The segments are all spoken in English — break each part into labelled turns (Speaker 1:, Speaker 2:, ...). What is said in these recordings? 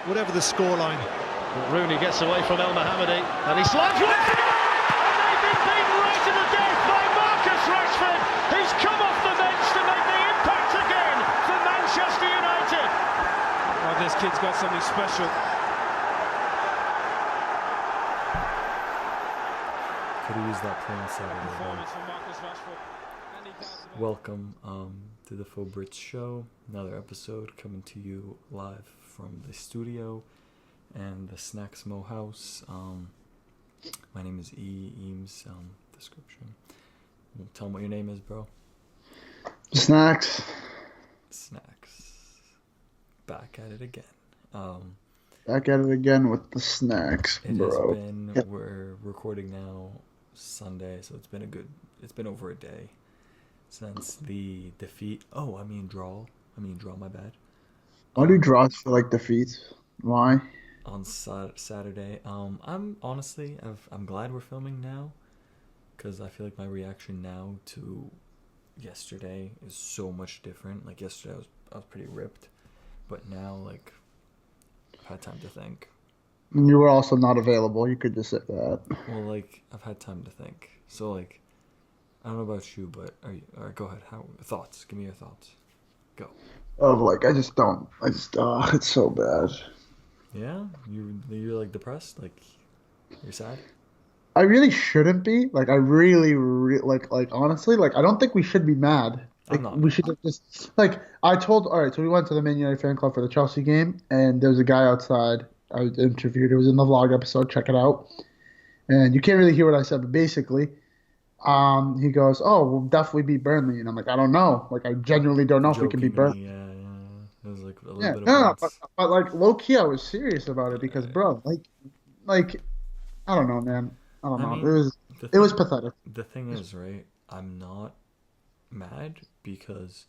Speaker 1: whatever the scoreline.
Speaker 2: Rooney gets away from El Mohammadi and he slides one for goal! And they've been beaten right to the death by Marcus Rashford, who's come off the bench to make the impact again for Manchester United.
Speaker 1: Oh, this kid's got something special.
Speaker 3: Could have used that play on Saturday. Welcome to the Faux Brits show. Another episode coming to you live from the studio and the Snacks Mo house. My name is Eames. Description. Tell them what your name is, bro.
Speaker 4: Snacks.
Speaker 3: Back at it again.
Speaker 4: Back at it again with the snacks, bro.
Speaker 3: We're recording now Sunday, so it's been over a day since the defeat. Draw, my bad.
Speaker 4: Why do draws feel like defeats? Why?
Speaker 3: On Saturday. I'm glad we're filming now, because I feel like my reaction now to yesterday is so much different. Like yesterday I was pretty ripped, but now like I've had time to think.
Speaker 4: And you were also not available. You could just say that.
Speaker 3: Well, like I've had time to think. So like I don't know about you, but alright, go ahead. Thoughts? Give me your thoughts. Go.
Speaker 4: It's so bad.
Speaker 3: Yeah? You're like depressed? Like you're sad?
Speaker 4: I really shouldn't be. Like, I really, honestly, like, I don't think we should be mad. Like,
Speaker 3: I'm not.
Speaker 4: We should have just, like, alright, so we went to the Man United fan club for the Chelsea game, and there was a guy outside. I was interviewed. It was in the vlog episode. Check it out. And you can't really hear what I said, but basically, he goes, "Oh, we'll definitely beat Burnley," and I'm like, "I don't know. Like, I genuinely don't know if we can beat Burnley."
Speaker 3: Yeah. It was like a little bit of
Speaker 4: no,
Speaker 3: both.
Speaker 4: but like low key, I was serious about it because, bro, like, I don't know, man. I don't know. It was pathetic.
Speaker 3: The thing is, right? I'm not mad because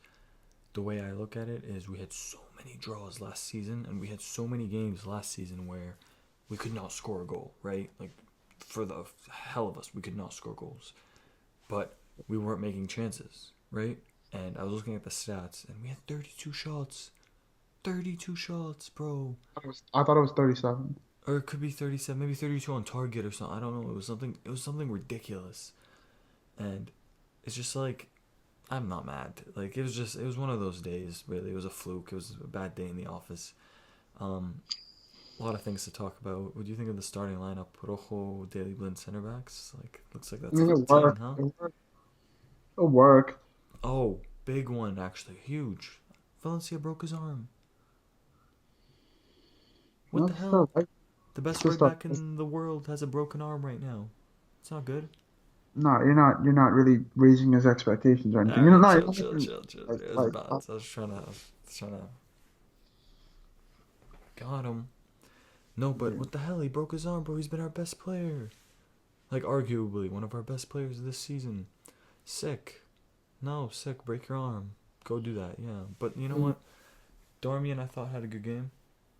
Speaker 3: the way I look at it is we had so many draws last season, and we had so many games last season where we could not score a goal, right? Like, for the hell of us, we could not score goals. But we weren't making chances, right? And I was looking at the stats, and we had 32 shots. 32 shots, bro.
Speaker 4: I thought it was 37.
Speaker 3: Or it could be 37, maybe 32 on target or something. I don't know. It was something ridiculous. And it's just like, I'm not mad. Like, it was one of those days, really. It was a fluke. It was a bad day in the office. A lot of things to talk about. What do you think of the starting lineup? Rojo, Daily Blind center backs? Like, looks like that's a good team, huh?
Speaker 4: It worked.
Speaker 3: Oh, big one, actually. Huge. Valencia broke his arm. What the hell? The best right back in the world has a broken arm right now. It's not good.
Speaker 4: No, you're not really raising his expectations or anything.
Speaker 3: Chill. It was bad. I was trying to. Got him. No, but what the hell? He broke his arm, bro. He's been our best player. Like, arguably, one of our best players this season. Sick. No, sick. Break your arm. Go do that, yeah. But you know what? Darmian, I thought, had a good game.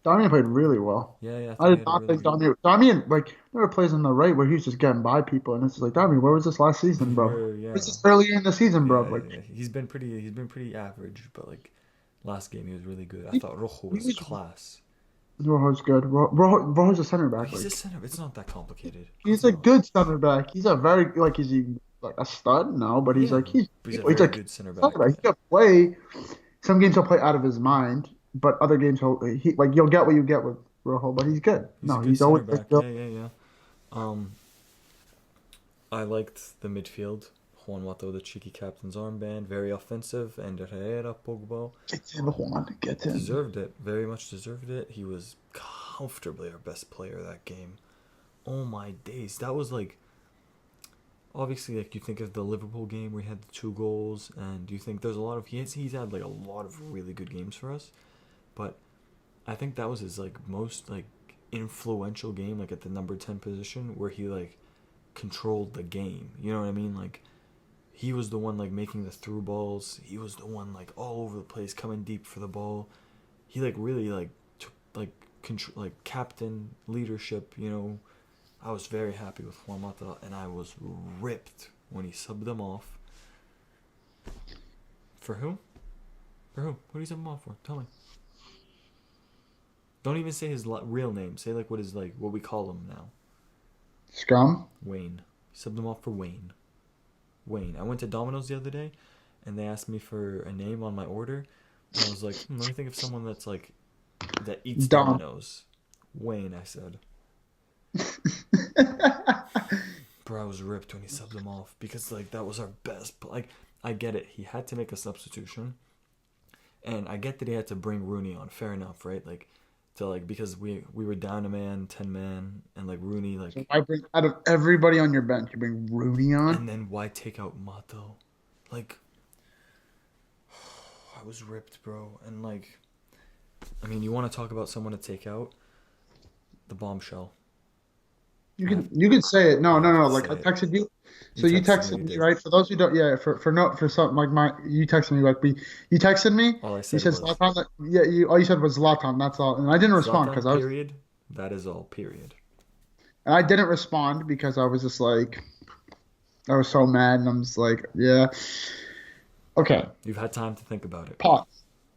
Speaker 4: Darmian played really well.
Speaker 3: Yeah.
Speaker 4: I did not think Darmian. Darmian, like, there were plays on the right where he was just getting by people, and it's just like, Darmian, where was this last season, bro?
Speaker 3: Yeah.
Speaker 4: Where was this earlier in the season, bro?
Speaker 3: Yeah. He's been pretty average, but like last game he was really good. I thought Rojo was class.
Speaker 4: Rojo's good. Rojo's a center back.
Speaker 3: He's a center. It's not that complicated.
Speaker 4: He's a good center back. He's a very is he like a stud? No, but he's he's
Speaker 3: a very good center back.
Speaker 4: He can play. Some games he'll play out of his mind, but other games you'll get what you get with Rojo. But he's good. He's always
Speaker 3: back. Yeah. I liked the midfield. Juan Mata with the cheeky captain's armband, very offensive, and Herrera, Pogba.
Speaker 4: Get in, Juan. Get in.
Speaker 3: Deserved it. Very much deserved it. He was comfortably our best player that game. Oh my days. That was like, obviously, like, you think of the Liverpool game where he had the 2 goals, and you think there's a lot of, he's had like a lot of really good games for us, but I think that was his like most like influential game, like at the number 10 position, where he like controlled the game. You know what I mean? Like, he was the one like making the through balls. He was the one like all over the place, coming deep for the ball. He like really like took like control, like captain leadership. You know, I was very happy with Juan Mata, and I was ripped when he subbed them off. For who? What do you sub him off for? Tell me. Don't even say his real name. Say like what we call him now.
Speaker 4: Scum?
Speaker 3: Wayne. Subbed him off for Wayne. Wayne. I went to Domino's the other day, and they asked me for a name on my order. And I was like, let me think of someone that's like that eats Domino's. Wayne, I said. Bro, I was ripped when he subbed him off because like that was our best. Like I get it. He had to make a substitution, and I get that he had to bring Rooney on. Fair enough, right? Like. To like because we were down a man, 10 man, and like Rooney like.
Speaker 4: So I bring out of everybody on your bench, you bring Rooney on.
Speaker 3: And then why take out Mato? Like, I was ripped, bro. And like, I mean, you want to talk about someone to take out? The bombshell.
Speaker 4: You can say it. No. Like I texted you. So you texted me, right? For those who don't, for something like you texted me like you texted me.
Speaker 3: All I said
Speaker 4: you said
Speaker 3: was
Speaker 4: Zlatan. All you said was Zlatan. That's all, and I didn't respond because I was.
Speaker 3: Period. That is all. Period.
Speaker 4: And I didn't respond because I was just like, I was so mad, and I'm just like, yeah, okay.
Speaker 3: You've had time to think about it.
Speaker 4: Pause.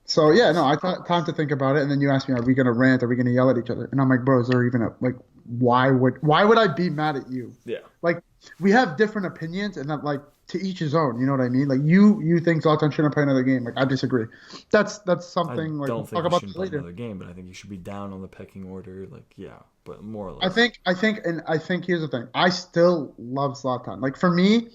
Speaker 4: So yeah, no, I thought time to think about it, and then you asked me, are we gonna rant? Are we gonna yell at each other? And I'm like, bro, is there even a like? Why would I be mad at you?
Speaker 3: Yeah.
Speaker 4: Like we have different opinions, and that like to each his own. You know what I mean? Like you think Zlatan shouldn't play another game. Like I disagree. That's something like we'll talk about
Speaker 3: later. Another game, but I think you should be down on the pecking order. Like yeah, but more or less.
Speaker 4: I think here's the thing. I still love Zlatan. Like for me,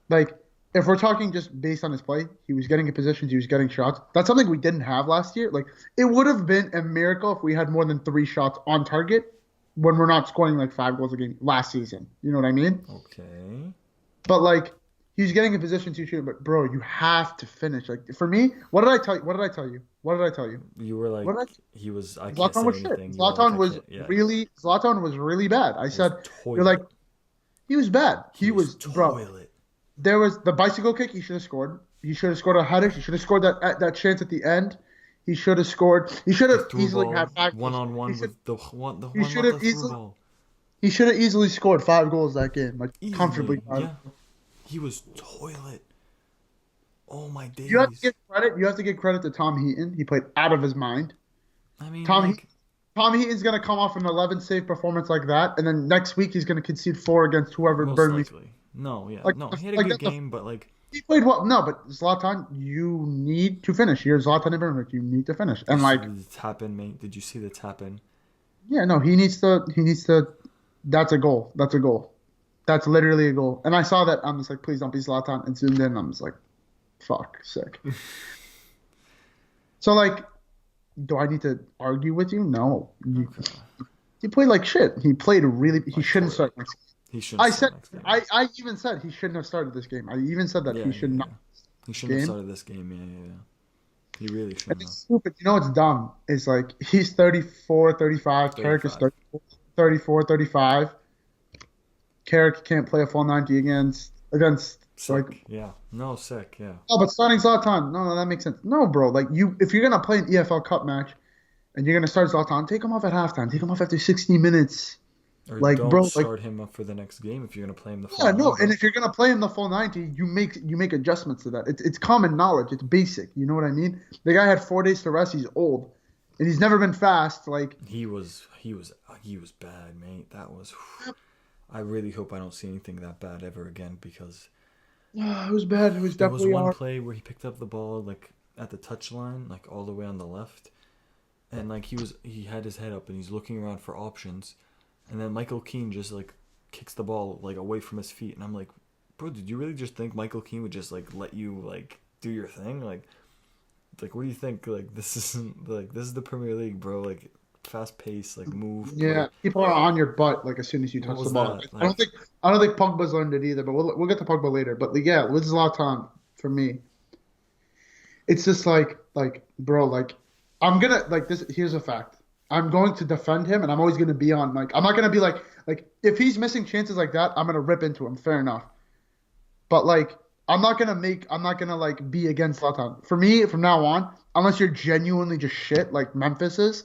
Speaker 4: like if we're talking just based on his play, he was getting in positions, he was getting shots. That's something we didn't have last year. Like it would have been a miracle if we had more than 3 shots on target. When we're not scoring like 5 goals a game last season. You know what I mean?
Speaker 3: Okay.
Speaker 4: But like he's getting in position to shoot, but bro, you have to finish. Like for me, what did I tell you? You were like
Speaker 3: he was I
Speaker 4: Zlatan
Speaker 3: can't say
Speaker 4: was
Speaker 3: anything.
Speaker 4: Shit. Zlatan was really bad. I said you're like he was bad. He was bro. There was the bicycle kick he should have scored. He should have scored a header. He should have scored that chance at the end. He should have scored. He should have easily had 5
Speaker 3: one-on-one with the
Speaker 4: he should have easily scored 5 goals that game, like easily, comfortably.
Speaker 3: Yeah. He was toilet. Oh my days.
Speaker 4: You have to give credit. You have to give credit to Tom Heaton. He played out of his mind.
Speaker 3: I mean,
Speaker 4: Tom Heaton's gonna come off an 11 save performance like that, and then next week he's gonna concede 4 against whoever Burnley.
Speaker 3: No, yeah, no. He had a good game, but like.
Speaker 4: He played well. No, but Zlatan, you need to finish. You're Zlatan Ibrahimovic. You need to finish. And like
Speaker 3: the tap in, mate. Did you see the tap in?
Speaker 4: Yeah, no. He needs to. That's a goal. That's literally a goal. And I saw that. I'm just like, please don't be Zlatan. And zoomed in. I'm just like, fuck, sick. So like, do I need to argue with you? No. He played like shit. He played really. He shouldn't start. I even said he shouldn't have started this game. I even said that he should not.
Speaker 3: He shouldn't have started this game. Yeah. He really shouldn't have.
Speaker 4: Stupid. You know what's dumb? Is like he's 34, 35. Carrick is 34, 35. Carrick can't play a full 90 against
Speaker 3: sick.
Speaker 4: like
Speaker 3: sick. Yeah.
Speaker 4: Oh, but starting Zlatan, no, that makes sense. No, bro, like if you're gonna play an EFL Cup match and you're gonna start Zlatan, take him off at halftime. Take him off after 60 minutes.
Speaker 3: Or
Speaker 4: like,
Speaker 3: don't
Speaker 4: bro,
Speaker 3: start him up for the next game if you're gonna play him the full.
Speaker 4: Yeah, no, and if you're gonna play him the full 90, you make adjustments to that. It's common knowledge. It's basic. You know what I mean? The guy had 4 days to rest. He's old, and he's never been fast. Like
Speaker 3: he was bad, mate. That was. I really hope I don't see anything that bad ever again because.
Speaker 4: It was bad. It was
Speaker 3: there
Speaker 4: definitely.
Speaker 3: There was one play where he picked up the ball like at the touchline, like all the way on the left, and like he had his head up and he's looking around for options. And then Michael Keane just like kicks the ball like away from his feet, and I'm like, bro, did you really just think Michael Keane would just like let you like do your thing? Like what do you think? Like this is the Premier League, bro. Like fast pace, like move.
Speaker 4: Yeah, people are on your butt like as soon as you touch the ball. Like, I don't think Pogba's learned it either, but we'll get to Pogba later. But yeah, with Zlatan for me, it's just like bro, like I'm gonna like this. Here's a fact. I'm going to defend him, and I'm always going to be on, like, I'm not going to be like, if he's missing chances like that, I'm going to rip into him. Fair enough. But, like, I'm not going to, like, be against Zlatan. For me, from now on, unless you're genuinely just shit, like Memphis is,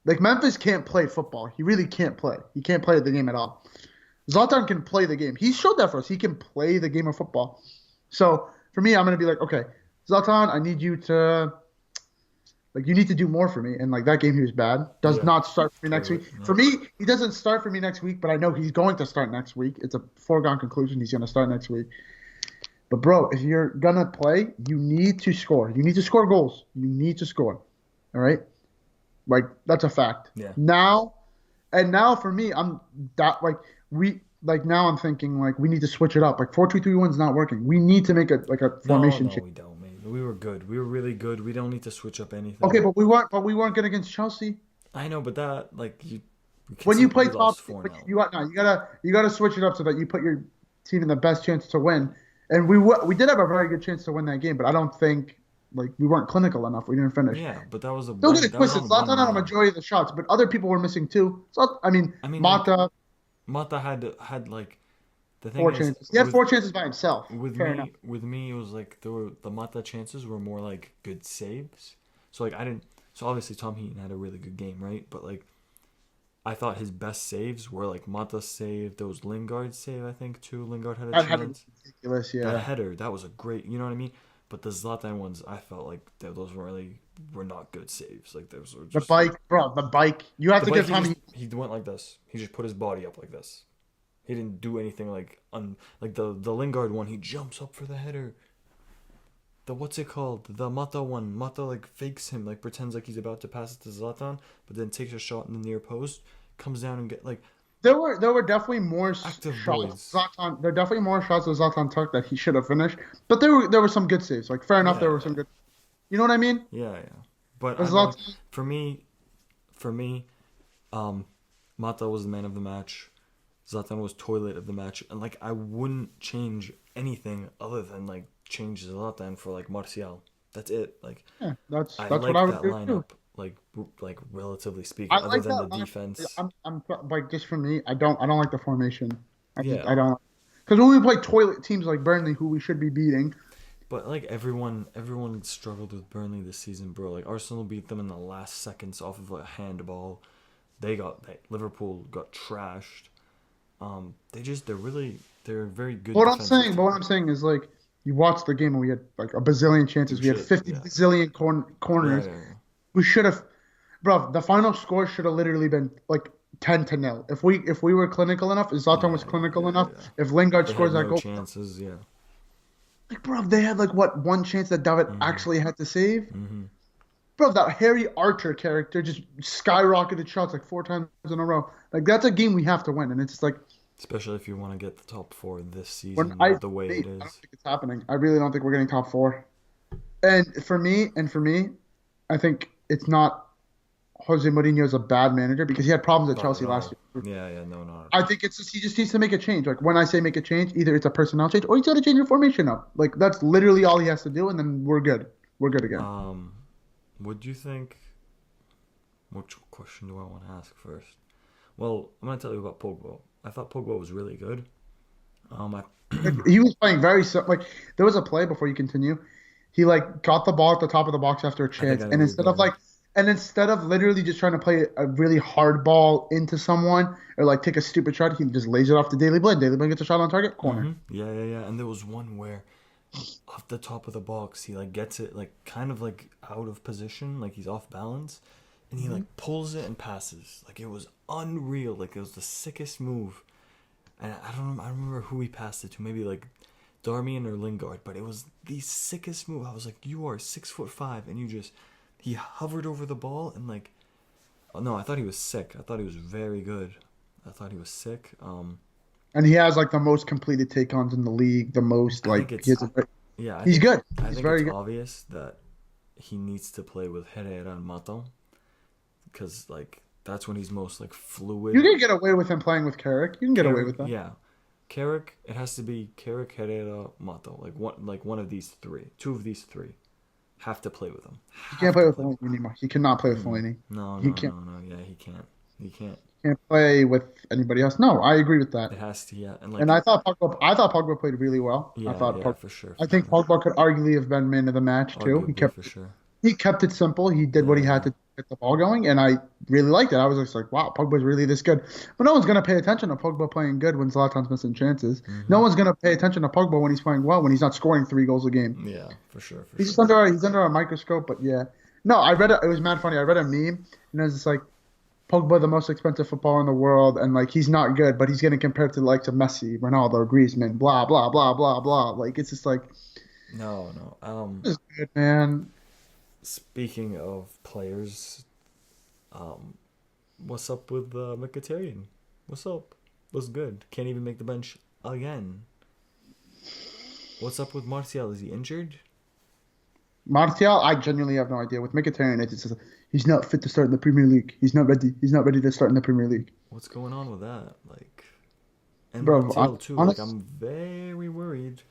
Speaker 4: like, Memphis can't play football. He really can't play. He can't play the game at all. Zlatan can play the game. He showed that for us. He can play the game of football. So, for me, I'm going to be like, okay, Zlatan, I need you to Like, you need to do more for me. And, like, that game he was bad. Does not start for me next week.
Speaker 3: No.
Speaker 4: For me, he doesn't start for me next week, but I know he's going to start next week. It's a foregone conclusion he's going to start next week. But, bro, if you're going to play, you need to score. You need to score goals. You need to score. All right? Like, that's a fact.
Speaker 3: Yeah.
Speaker 4: Now for me, I'm thinking, like, we need to switch it up. Like, 4-2-3-1 is not working. We need to make a formation change.
Speaker 3: No, we don't, man. We were good. We were really good. We don't need to switch up anything.
Speaker 4: Okay, but we weren't good against Chelsea.
Speaker 3: I know, but that, like,
Speaker 4: when you play
Speaker 3: we
Speaker 4: top,
Speaker 3: lost 4-0.
Speaker 4: you gotta switch it up so that you put your team in the best chance to win. And we did have a very good chance to win that game, but I don't think, like, we weren't clinical enough. We didn't finish.
Speaker 3: Yeah, but that was a.
Speaker 4: Don't get it twisted. Zlatan had a majority of the shots, but other people were missing too. So Mata.
Speaker 3: Mata had like the thing
Speaker 4: 4
Speaker 3: is,
Speaker 4: chances. He had 4 chances by himself.
Speaker 3: With me, it was like the Mata chances were more like good saves. So like So obviously Tom Heaton had a really good game, right? But like, I thought his best saves were like Mata's save. There was Lingard's save, I think, too. Lingard had a chance.
Speaker 4: Ridiculous, yeah.
Speaker 3: That header, that was a great. You know what I mean? But the Zlatan ones, I felt like those were not good saves. Like those were just
Speaker 4: the bike. You have to give Tommy.
Speaker 3: He went like this. He just put his body up like this. He didn't do anything like the Lingard one. He jumps up for the header. The what's it called? The Mata one. Mata like fakes him, like pretends like he's about to pass it to Zlatan, but then takes a shot in the near post, comes down and get like.
Speaker 4: There were definitely more
Speaker 3: active
Speaker 4: shots. Zlatan, there are definitely more shots that Zlatan took that he should have finished. But there were some good saves. Like, fair enough, there were some good. You know what I mean?
Speaker 3: Yeah. But for me, Mata was the man of the match. Zlatan was toilet of the match, and like I wouldn't change anything other than like change Zlatan for like Martial. That's it. Like
Speaker 4: that's
Speaker 3: I
Speaker 4: what
Speaker 3: like
Speaker 4: I would
Speaker 3: that
Speaker 4: do
Speaker 3: lineup.
Speaker 4: Too.
Speaker 3: Like relatively speaking,
Speaker 4: I
Speaker 3: other
Speaker 4: like
Speaker 3: than
Speaker 4: that
Speaker 3: the defense.
Speaker 4: I'm like, just for me, I don't like the formation. I don't, because when we play toilet teams like Burnley, who we should be beating.
Speaker 3: But like everyone struggled with Burnley this season, bro. Like Arsenal beat them in the last seconds off of a handball. Liverpool got trashed. They're very good.
Speaker 4: What I'm saying is, like, you watched the game and we had like a bazillion chances. We had 50 bazillion corners.
Speaker 3: Yeah.
Speaker 4: We should have, bro. The final score should have literally been like 10-0. If we were clinical enough, if Zlatan was clinical enough, if Lingard scores that goal,
Speaker 3: chances, yeah.
Speaker 4: Like, bro, they had like one chance that David actually had to save.
Speaker 3: Mm-hmm.
Speaker 4: Bro, that Harry Archer character just skyrocketed shots like 4 times in a row. Like, that's a game we have to win, and it's like.
Speaker 3: Especially if you want to get the top 4 this season, the way it is.
Speaker 4: I don't think it's happening. I really don't think we're getting top 4. And for me, I think it's not Jose Mourinho is a bad manager because he had problems at Chelsea last year.
Speaker 3: Yeah, no.
Speaker 4: I think it's just he just needs to make a change. Like, when I say make a change, either it's a personnel change or he's got to change your formation up. Like, that's literally all he has to do, and then we're good. We're good again.
Speaker 3: What do you think? Which question do I want to ask first? Well, I'm gonna tell you about Pogba. I thought Pogba was really good.
Speaker 4: He was playing very like there was a play before you continue. He like got the ball at the top of the box after a chance, and instead of literally just trying to play a really hard ball into someone or like take a stupid shot, he just lays it off to Daily Blind. Daily Blind gets a shot on target, corner.
Speaker 3: Mm-hmm. Yeah. And there was one where off the top of the box, he like gets it like kind of like out of position, like he's off balance, and he like pulls it and passes. Like, it was unreal. Like, it was the sickest move. And I don't remember who he passed it to. Maybe like Darmian or Lingard. But it was the sickest move. I was like, you are 6'5", and he hovered over the ball and like. Oh no, I thought he was sick. I thought he was very good. I thought he was sick.
Speaker 4: And he has like the most completed take-ons in the league. The most like he's good.
Speaker 3: I
Speaker 4: think
Speaker 3: very
Speaker 4: it's
Speaker 3: good. Obvious that he needs to play with Herrera and Mato, because like that's when he's most like fluid.
Speaker 4: You can get away with him playing with Carrick. You can get away with that.
Speaker 3: Yeah, Carrick. It has to be Carrick, Herrera, Mato. Like one of these 3. 2 of these 3 have to play with him.
Speaker 4: He can't play with Fellaini anymore. He cannot play with Fellaini.
Speaker 3: No. Yeah, he can't. He can't
Speaker 4: play with anybody else. No, I agree with that.
Speaker 3: It has to, yeah.
Speaker 4: And I thought Pogba played really well.
Speaker 3: Yeah, for sure.
Speaker 4: I think Pogba could arguably have been man of the match too. He kept it simple. He did what he had to get the ball going, and I really liked it. I was just like, wow, Pogba's really this good. But no one's gonna pay attention to Pogba playing good when Zlatan's missing chances. Mm-hmm. No one's gonna pay attention to Pogba when he's playing well, when he's not scoring 3 goals a game.
Speaker 3: Yeah, for sure.
Speaker 4: He's under a microscope, but yeah. No, I read it. It was mad funny. I read a meme, and it was just like Pogba, the most expensive footballer in the world, and like he's not good, but he's getting compared to the likes of Messi, Ronaldo, Griezmann, blah blah blah blah blah. Like it's just like
Speaker 3: No, no.
Speaker 4: this is good, man.
Speaker 3: Speaking of players, what's up with Mkhitaryan? What's up? What's good? Can't even make the bench again. What's up with Martial? Is he injured?
Speaker 4: Martial, I genuinely have no idea. With Mkhitaryan, it's just he's not fit to start in the Premier League. He's not ready. He's not ready to start in the Premier League.
Speaker 3: What's going on with that? Like, and
Speaker 4: Bro,
Speaker 3: Martial too.
Speaker 4: honest,
Speaker 3: Like, I'm very worried.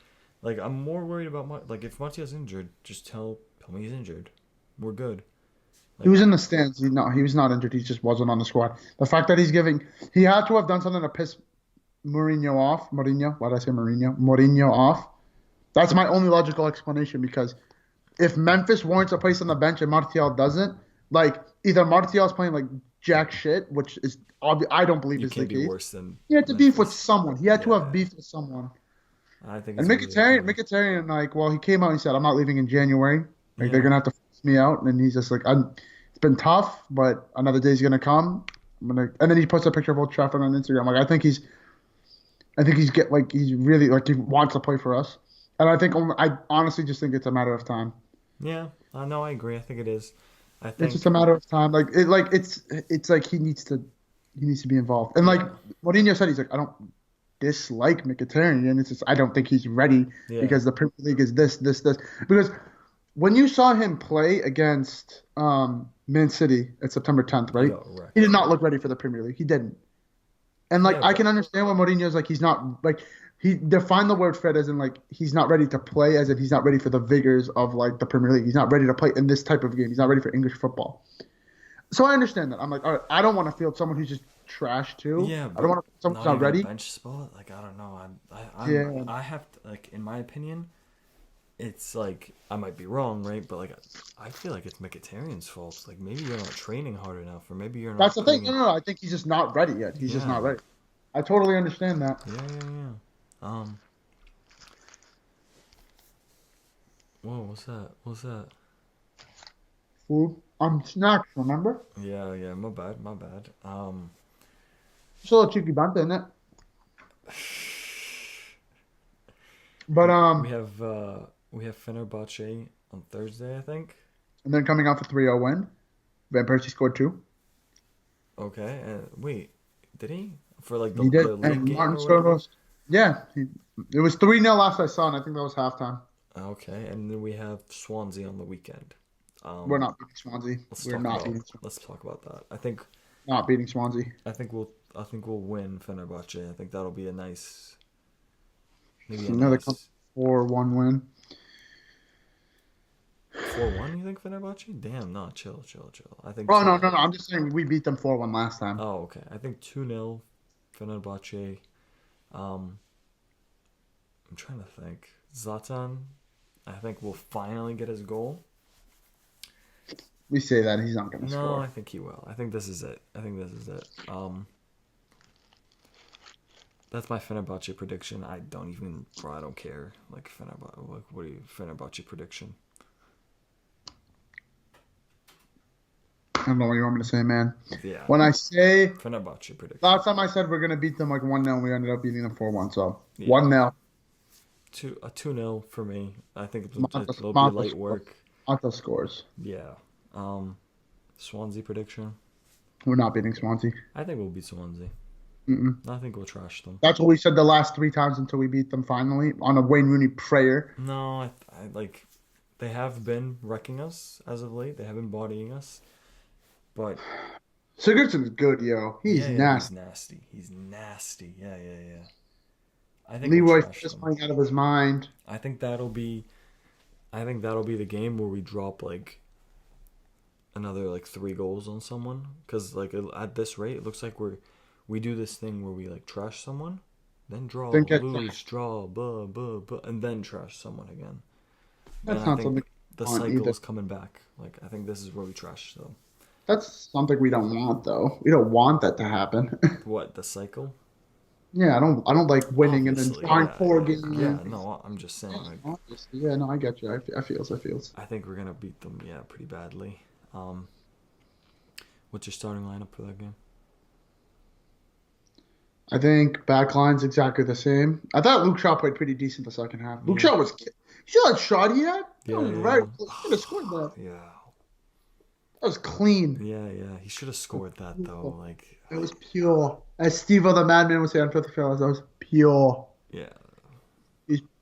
Speaker 3: Like, I'm more worried about like if Martial's injured, just tell me he's injured. We're good.
Speaker 4: he
Speaker 3: Like,
Speaker 4: was in the stands. He was not injured. He just wasn't on the squad. The fact that he had to have done something to piss Mourinho off. Mourinho, why did I say Mourinho? Mourinho off. That's my only logical explanation because if Memphis warrants a place on the bench and Martial doesn't, like either Martial's playing like jack shit, which is I don't believe
Speaker 3: you
Speaker 4: is the
Speaker 3: can't be
Speaker 4: case.
Speaker 3: worse than
Speaker 4: He had to beef with
Speaker 3: Memphis.
Speaker 4: someone. He had to have
Speaker 3: Yeah,
Speaker 4: beef with someone.
Speaker 3: I think
Speaker 4: And
Speaker 3: it's really
Speaker 4: Mkhitaryan, like, well, he came out and he said, "I'm not leaving in January. Like, they're
Speaker 3: yeah.
Speaker 4: gonna have to force me out." And he's just like, "It's been tough, but another day's gonna come. I'm gonna." And then he posts a picture of Old Trafford on Instagram. Like, I think he's really like he wants to play for us. And I honestly just think it's a matter of time.
Speaker 3: Yeah, no, I agree. I think it is. I
Speaker 4: It's just
Speaker 3: think
Speaker 4: a matter of time. It's like he needs to be involved. And like Mourinho said, he's like, I don't dislike Mkhitaryan. And it's just I don't think he's ready
Speaker 3: yeah,
Speaker 4: because the Premier League is this. Because when you saw him play against Man City at September 10th,
Speaker 3: he
Speaker 4: right?
Speaker 3: got wrecked.
Speaker 4: He did not look ready for the Premier League. He didn't. And like
Speaker 3: Yeah,
Speaker 4: I
Speaker 3: but
Speaker 4: can understand when Mourinho's like he's not like he defined the word fit as in like he's not ready to play as in he's not ready for the vigors of like the Premier League. He's not ready to play in this type of game. He's not ready for English football. So I understand that. I'm like, all right, I don't want to field someone who's just trash too.
Speaker 3: yeah,
Speaker 4: I don't
Speaker 3: but
Speaker 4: want to field someone who's
Speaker 3: not
Speaker 4: not
Speaker 3: even a
Speaker 4: ready.
Speaker 3: bench spot. Like I don't know.
Speaker 4: Yeah.
Speaker 3: I have to, like in my opinion, it's like I might be wrong, right? But like I feel like it's Mkhitaryan's fault. Like maybe you're not training hard enough, or maybe you're
Speaker 4: That's
Speaker 3: not
Speaker 4: the thing.
Speaker 3: putting
Speaker 4: No,
Speaker 3: in.
Speaker 4: no, no. I think he's just not ready yet. He's just
Speaker 3: Yeah,
Speaker 4: not
Speaker 3: like
Speaker 4: ready. I totally understand that.
Speaker 3: yeah. Whoa, what's that? What's that?
Speaker 4: Food. Snacks, remember?
Speaker 3: Yeah. My bad. My bad.
Speaker 4: Just a little cheeky bump, isn't it? But
Speaker 3: we have Fenerbahce on Thursday, I think.
Speaker 4: and then coming off a 3-0 win, Van Persie scored two.
Speaker 3: Okay, and wait, did he for like
Speaker 4: He did,
Speaker 3: the league
Speaker 4: and
Speaker 3: game
Speaker 4: Martin
Speaker 3: or whatever?
Speaker 4: Skrtelj. Yeah, it was 3-0 last I saw, and I think that was halftime.
Speaker 3: Okay, and then we have Swansea on the weekend.
Speaker 4: We're
Speaker 3: Um,
Speaker 4: not beating Swansea. We're not beating Swansea.
Speaker 3: let's talk about that. I think
Speaker 4: Not beating Swansea.
Speaker 3: I think we'll win Fenerbahce. I think that'll be a nice maybe a
Speaker 4: Another
Speaker 3: nice
Speaker 4: 4-1 win.
Speaker 3: 4-1. You think Fenerbahce? Damn, no, chill. I think
Speaker 4: Oh,
Speaker 3: 2
Speaker 4: no,
Speaker 3: nil.
Speaker 4: no, no. I'm just saying we beat them 4-1 last time.
Speaker 3: Oh, okay. I think 2-0 Fenerbahce. I'm trying to think. Zlatan, I think will finally get his goal.
Speaker 4: We say that he's not going to
Speaker 3: No,
Speaker 4: score.
Speaker 3: I think he will. I think this is it. That's my Fenerbahce prediction. Bro, I don't care. Like Fenerbahce, like what are you Fenerbahce prediction?
Speaker 4: I don't know what you want me to say, man.
Speaker 3: Yeah,
Speaker 4: When I say
Speaker 3: Fenerbahce prediction.
Speaker 4: last time I said we're going to beat them like 1-0, and we ended up beating them 4-1. So
Speaker 3: Yeah.
Speaker 4: 1-0.
Speaker 3: 2-0 for me. I think
Speaker 4: Mata
Speaker 3: it'll be light
Speaker 4: scores.
Speaker 3: work.
Speaker 4: Mata scores.
Speaker 3: Yeah. Swansea prediction.
Speaker 4: We're not beating Swansea.
Speaker 3: I think we'll beat Swansea.
Speaker 4: Mm-mm.
Speaker 3: I think we'll trash them.
Speaker 4: That's what we said the last 3 times until we beat them finally on a Wayne Rooney prayer.
Speaker 3: No, I like they have been wrecking us as of late. They have been bodying us, but
Speaker 4: Sigurdsson's good, yo. He's
Speaker 3: yeah,
Speaker 4: nasty.
Speaker 3: He's nasty. Yeah. I think we'll
Speaker 4: Leroy
Speaker 3: trash
Speaker 4: is
Speaker 3: them.
Speaker 4: playing out of his mind.
Speaker 3: I think that'll be the game where we drop like another like 3 goals on someone. Because like at this rate, it looks like we do this thing where we like trash someone, then draw,
Speaker 4: Then get
Speaker 3: lose, draw, and then trash someone again.
Speaker 4: That's
Speaker 3: And I
Speaker 4: not
Speaker 3: think
Speaker 4: something
Speaker 3: the
Speaker 4: we want
Speaker 3: cycle
Speaker 4: either.
Speaker 3: is coming back. Like I think this is where we trash them.
Speaker 4: That's something we don't want, though. We don't want that to happen.
Speaker 3: What, the cycle?
Speaker 4: Yeah, I don't like winning and then
Speaker 3: Obviously,
Speaker 4: drawing
Speaker 3: yeah,
Speaker 4: 4 games.
Speaker 3: yeah. No, I'm just saying, like,
Speaker 4: Obviously. Yeah, no, I get you. I feels.
Speaker 3: I think we're gonna beat them, yeah, pretty badly. What's your starting lineup for that game?
Speaker 4: I think backline's exactly the same. I thought Luke Shaw played pretty decent the second half. Luke
Speaker 3: Yeah.
Speaker 4: Shaw was. You see that shot he had? That
Speaker 3: Yeah,
Speaker 4: was
Speaker 3: yeah.
Speaker 4: very. He should have scored that.
Speaker 3: Yeah,
Speaker 4: That was clean.
Speaker 3: yeah. He should have scored that though. Like,
Speaker 4: It was pure. As Steve-O the Madman would say on Filthy Fellas, that was pure.
Speaker 3: yeah,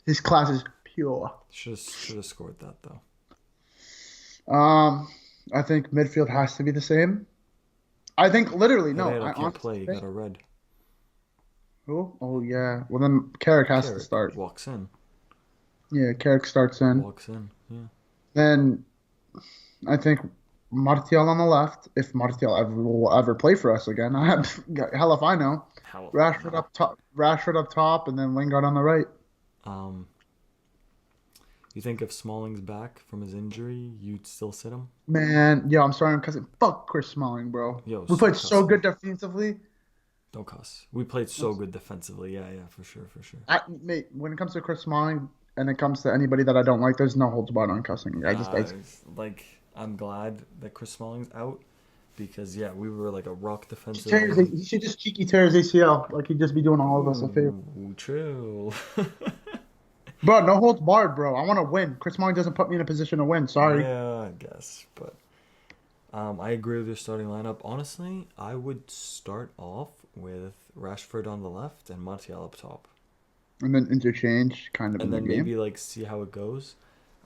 Speaker 4: His class is pure.
Speaker 3: should have scored that though.
Speaker 4: I think midfield has to be the same. I think literally no.
Speaker 3: I
Speaker 4: I
Speaker 3: can't play. You got a red.
Speaker 4: Who? Oh yeah. Well then Carrick has to
Speaker 3: Carrick
Speaker 4: start.
Speaker 3: walks in.
Speaker 4: Yeah, Carrick starts in.
Speaker 3: Walks in. Yeah.
Speaker 4: Then I think Martial on the left. If Martial will ever play for us again, hell if I know.
Speaker 3: How?
Speaker 4: Rashford up top. Rashford up top, and then Lingard on the right.
Speaker 3: You think if Smalling's back from his injury, you'd still sit him?
Speaker 4: Man, yo, I'm sorry, I'm cussing. Fuck Chris Smalling, bro.
Speaker 3: Yo,
Speaker 4: We played
Speaker 3: cuss
Speaker 4: so
Speaker 3: him.
Speaker 4: good defensively.
Speaker 3: Don't cuss. We played so good defensively. Yeah, for sure.
Speaker 4: Mate, when it comes to Chris Smalling and it comes to anybody that I don't like, there's no holds barred on cussing.
Speaker 3: I'm glad that Chris Smalling's out because yeah, we were like a rock defensive.
Speaker 4: he should just cheeky tear his ACL. Like he'd just be doing all of us a favor.
Speaker 3: Ooh, true.
Speaker 4: Bro, no holds barred, bro. I want to win. Chris Smalling doesn't put me in a position to win. Sorry.
Speaker 3: Yeah, I guess, but I agree with your starting lineup. Honestly, I would start off with Rashford on the left and Martial up top.
Speaker 4: And then interchange, kind of.
Speaker 3: And
Speaker 4: in
Speaker 3: then
Speaker 4: the game.
Speaker 3: maybe like see how it goes.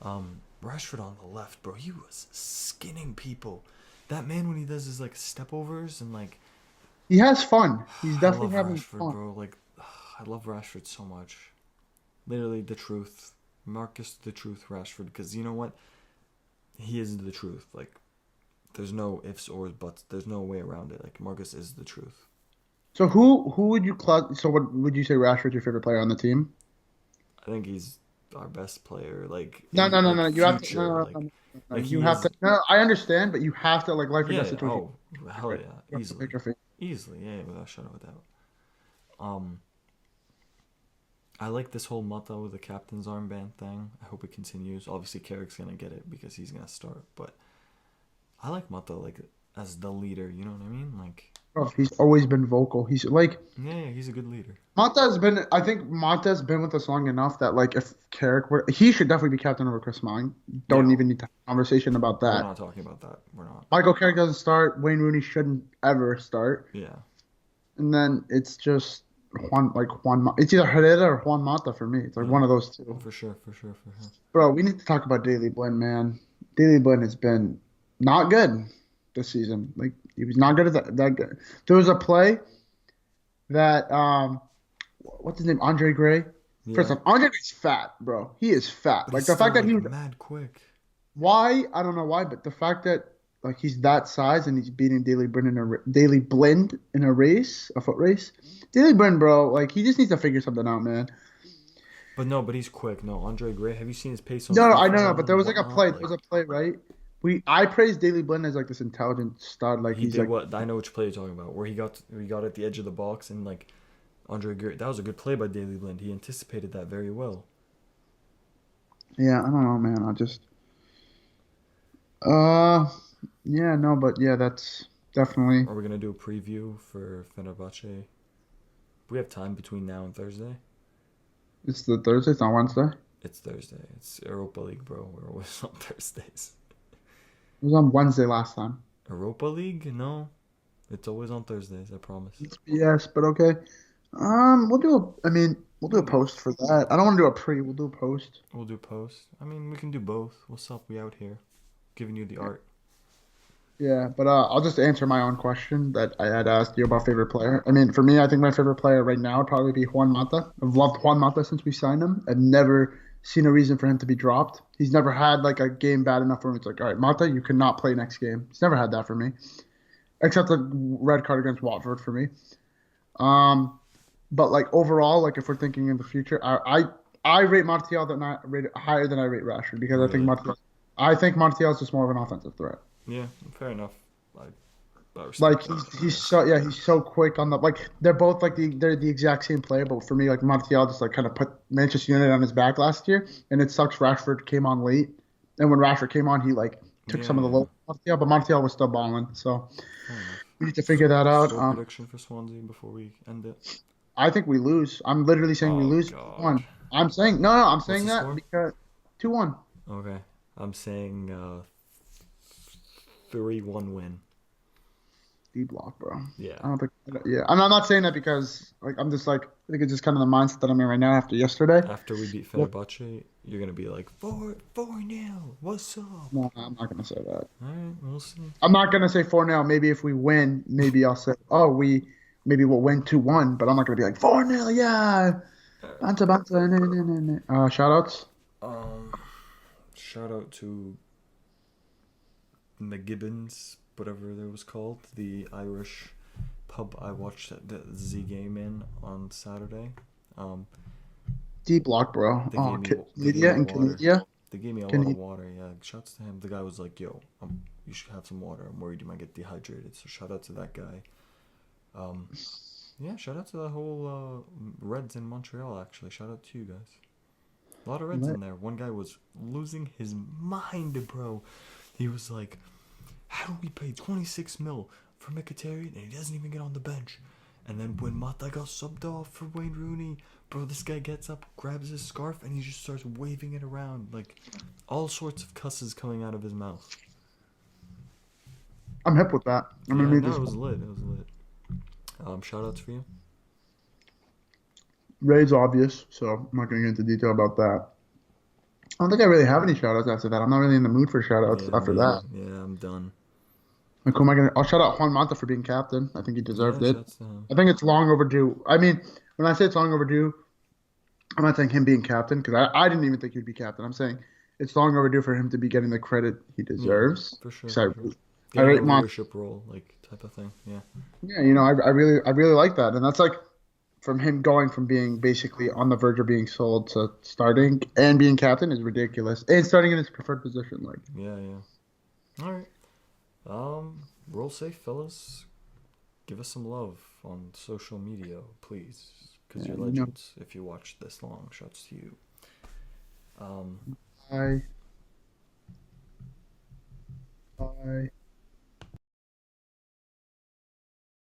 Speaker 3: Rashford on the left, bro. He was skinning people. That man when he does his like step overs and like
Speaker 4: He has fun. He's
Speaker 3: I
Speaker 4: definitely
Speaker 3: love
Speaker 4: having
Speaker 3: Rashford,
Speaker 4: fun.
Speaker 3: bro. Like I love Rashford so much. Literally the truth. Marcus the truth Rashford because you know what? He is the truth. Like there's no ifs or buts. There's no way around it. Like Marcus is the truth.
Speaker 4: So who would you So what would you say Rashford's your favorite player on the team?
Speaker 3: I think he's our best player. Like
Speaker 4: No.
Speaker 3: like,
Speaker 4: You have to.
Speaker 3: future,
Speaker 4: No.
Speaker 3: like
Speaker 4: You
Speaker 3: he
Speaker 4: have
Speaker 3: is-
Speaker 4: to. No, I understand, but you have to like life or
Speaker 3: Yeah,
Speaker 4: death situation.
Speaker 3: oh hell yeah,
Speaker 4: You have to
Speaker 3: easily.
Speaker 4: pick your favorite.
Speaker 3: Easily, yeah, without a shadow of a doubt. I like this whole Mata with the captain's armband thing. I hope it continues. Obviously, Carrick's gonna get it because he's gonna start. But I like Mata like as the leader. You know what I mean? Like,
Speaker 4: Bro, he's always been vocal. He's like
Speaker 3: yeah, he's a good leader.
Speaker 4: Mata's been. I think Mata's been with us long enough that like if Carrick were, he should definitely be captain over Chris Smalling. Don't
Speaker 3: Yeah.
Speaker 4: even need to have a conversation about
Speaker 3: We're
Speaker 4: that.
Speaker 3: not talking about that. We're not.
Speaker 4: Michael Carrick doesn't start. Wayne Rooney shouldn't ever start.
Speaker 3: Yeah.
Speaker 4: And then it's just Juan. It's either Herrera or Juan Mata for me. It's like one of those two.
Speaker 3: For sure.
Speaker 4: Bro, we need to talk about Daley Blind, man. Daley Blind has been not good this season. Like he was not good at that good. There was a play that what's his name? Andre Gray.
Speaker 3: Yeah.
Speaker 4: First off, Andre Gray's fat, bro. He is fat.
Speaker 3: But
Speaker 4: Like
Speaker 3: he's
Speaker 4: the fact
Speaker 3: still,
Speaker 4: that he
Speaker 3: like,
Speaker 4: was
Speaker 3: mad quick.
Speaker 4: why I don't know why, but the fact that like he's that size and he's beating Daley Blind in a race, a foot race. Daley Blind, bro, like he just needs to figure something out, man.
Speaker 3: But he's quick. No, Andre Gray. Have you seen his pace on?
Speaker 4: No, I
Speaker 3: FIFA
Speaker 4: know, but there was like a
Speaker 3: and
Speaker 4: play.
Speaker 3: whatnot?
Speaker 4: There was a play, right? I praised Daley Blind as like this intelligent stud. Like
Speaker 3: He
Speaker 4: he's
Speaker 3: did
Speaker 4: like
Speaker 3: what I know which play you're talking about, where he got at the edge of the box and like Andre Gray. That was a good play by Daley Blind. He anticipated that very well.
Speaker 4: yeah, I don't know, man. I just yeah, no, but yeah, that's definitely
Speaker 3: Are we gonna do a preview for Fenerbahce? We have time between now and Thursday.
Speaker 4: it's the Thursday, it's not Wednesday.
Speaker 3: It's Thursday. It's Europa League, bro. We're always on Thursdays.
Speaker 4: It was on Wednesday last time.
Speaker 3: Europa League? No, it's always on Thursdays. I promise.
Speaker 4: Yes, but okay. We'll do a post for that. I don't want to do a pre. We'll do a post.
Speaker 3: We'll do post. I mean, we can do both. What's up? We out here, giving you the art.
Speaker 4: Yeah, but I'll just answer my own question that I had asked you about favorite player. I mean, for me, I think my favorite player right now would probably be Juan Mata. I've loved Juan Mata since we signed him. I've never seen a reason for him to be dropped. He's never had like a game bad enough for him. It's like, all right, Mata, you cannot play next game. He's never had that for me, except the red card against Watford for me. But like overall, like if we're thinking in the future, I rate Martial higher than I rate Rashford because
Speaker 3: Really?
Speaker 4: I think Martial is just more of an offensive threat.
Speaker 3: Yeah, fair enough. I
Speaker 4: Like
Speaker 3: respect that,
Speaker 4: he's so quick on the like they're both like they're the exact same player, but for me like Montiel just like kind of put Manchester United on his back last year, and it sucks Rashford came on late, and when Rashford came on, he like took
Speaker 3: Yeah,
Speaker 4: some of the
Speaker 3: yeah.
Speaker 4: low Montiel, but Montiel was still balling, so
Speaker 3: Fair enough.
Speaker 4: we need to figure that out.
Speaker 3: Score prediction for Swansea before we end it.
Speaker 4: I think we lose. I'm literally saying we
Speaker 3: Oh
Speaker 4: lose
Speaker 3: God.
Speaker 4: 1. I'm saying no, I'm
Speaker 3: What's
Speaker 4: saying
Speaker 3: the
Speaker 4: that
Speaker 3: score?
Speaker 4: because 2-1.
Speaker 3: Okay. I'm saying 3-1 win.
Speaker 4: D block, bro.
Speaker 3: Yeah.
Speaker 4: I don't think. Yeah, I'm not saying that because like I'm just like I think it's just kind of the mindset that I'm in right now after yesterday.
Speaker 3: After we beat
Speaker 4: Well,
Speaker 3: Fenerbahce, you're gonna be like 4-0. What's up?
Speaker 4: no, I'm not gonna say that.
Speaker 3: Alright, we'll see.
Speaker 4: I'm not gonna say 4-0. Maybe if we win, maybe I'll say, oh, maybe we'll win 2-1. But I'm not gonna be like 4-0. Yeah, banta banta. No, no, no, no. Shout outs.
Speaker 3: Um, shout out to McGibbons, whatever it was called, the Irish pub I watched the Z game in on Saturday.
Speaker 4: D block, bro.
Speaker 3: They
Speaker 4: Oh,
Speaker 3: gave me
Speaker 4: Canada and
Speaker 3: water.
Speaker 4: Canada.
Speaker 3: They gave me a lot of water. Yeah, shouts to him. The guy was like, "Yo, you should have some water. I'm worried you might get dehydrated." So shout out to that guy. Yeah, shout out to the whole Reds in Montreal. Actually, shout out to you guys. A lot of Reds in there. One guy was losing his mind, bro. He was like, "How do we pay 26 mil for Mkhitaryan and he doesn't even get on the bench?" And then when Mata got subbed off for Wayne Rooney, bro, this guy gets up, grabs his scarf, and he just starts waving it around. Like, all sorts of cusses coming out of his mouth.
Speaker 4: I'm hip with that. I'm gonna read
Speaker 3: No,
Speaker 4: this.
Speaker 3: it was lit. It was lit. Shout outs for you.
Speaker 4: Ray's obvious, so I'm not gonna get into detail about that. I don't think I really have any shout outs after that. I'm not really in the mood for shout outs after that.
Speaker 3: Yeah, I'm done.
Speaker 4: Like, who am I gonna? I'll shout out Juan Mata for being captain. I think he deserved it.
Speaker 3: Shouts to him.
Speaker 4: I think it's long overdue. I mean, when I say it's long overdue, I'm not saying him being captain because I didn't even think he'd be captain. I'm saying it's long overdue for him to be getting the credit he deserves.
Speaker 3: For sure.
Speaker 4: 'Cause
Speaker 3: For
Speaker 4: I
Speaker 3: sure.
Speaker 4: I rate
Speaker 3: a
Speaker 4: Mata.
Speaker 3: leadership role, like, type of thing. Yeah.
Speaker 4: Yeah, you know, I really like that, and that's like from him going from being basically on the verge of being sold to starting and being captain is ridiculous, and starting in his preferred position. Like,
Speaker 3: Yeah. All right. Roll safe, fellas. Give us some love on social media, please, because
Speaker 4: Yeah,
Speaker 3: you're legends. If you watched this long, shouts to you.
Speaker 4: I